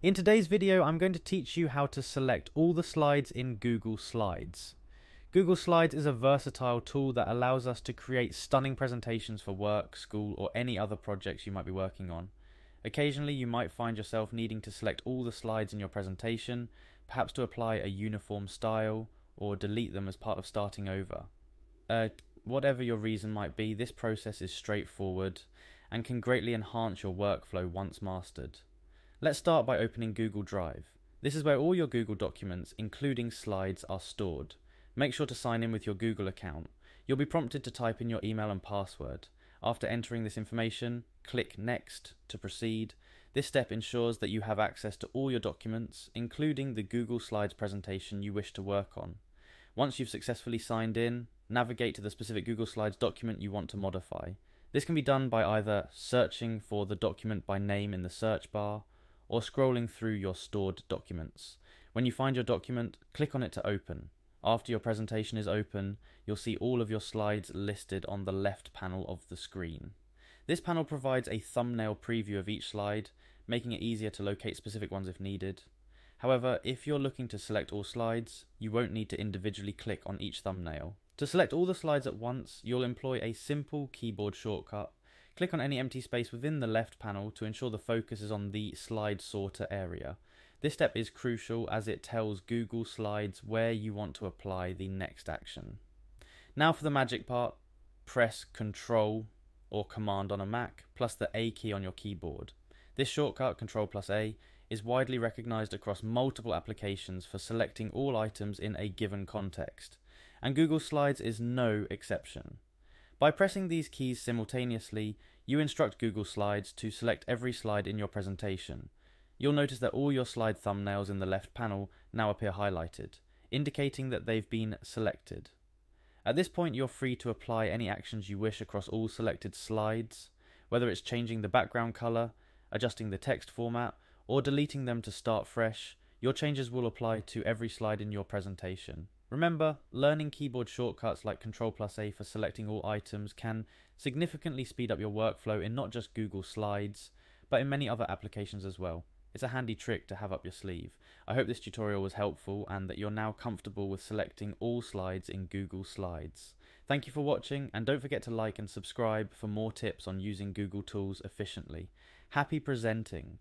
In today's video, I'm going to teach you how to select all the slides in Google Slides. Google Slides is a versatile tool that allows us to create stunning presentations for work, school, or any other projects you might be working on. Occasionally, you might find yourself needing to select all the slides in your presentation, perhaps to apply a uniform style, or delete them as part of starting over. Whatever your reason might be, this process is straightforward and can greatly enhance your workflow once mastered. Let's start by opening Google Drive. This is where all your Google documents, including slides, are stored. Make sure to sign in with your Google account. You'll be prompted to type in your email and password. After entering this information, click Next to proceed. This step ensures that you have access to all your documents, including the Google Slides presentation you wish to work on. Once you've successfully signed in, navigate to the specific Google Slides document you want to modify. This can be done by either searching for the document by name in the search bar, or scrolling through your stored documents. When you find your document, click on it to open. After your presentation is open, you'll see all of your slides listed on the left panel of the screen. This panel provides a thumbnail preview of each slide, making it easier to locate specific ones if needed. However, if you're looking to select all slides, you won't need to individually click on each thumbnail. To select all the slides at once, you'll employ a simple keyboard shortcut. Click on any empty space within the left panel to ensure the focus is on the slide sorter area. This step is crucial as it tells Google Slides where you want to apply the next action. Now for the magic part, press Ctrl or Command on a Mac plus the A key on your keyboard. This shortcut, Ctrl plus A, is widely recognized across multiple applications for selecting all items in a given context, and Google Slides is no exception. By pressing these keys simultaneously, you instruct Google Slides to select every slide in your presentation. You'll notice that all your slide thumbnails in the left panel now appear highlighted, indicating that they've been selected. At this point, you're free to apply any actions you wish across all selected slides, whether it's changing the background color, adjusting the text format, or deleting them to start fresh. Your changes will apply to every slide in your presentation. Remember, learning keyboard shortcuts like Ctrl plus A for selecting all items can significantly speed up your workflow in not just Google Slides, but in many other applications as well. It's a handy trick to have up your sleeve. I hope this tutorial was helpful and that you're now comfortable with selecting all slides in Google Slides. Thank you for watching, and don't forget to like and subscribe for more tips on using Google tools efficiently. Happy presenting!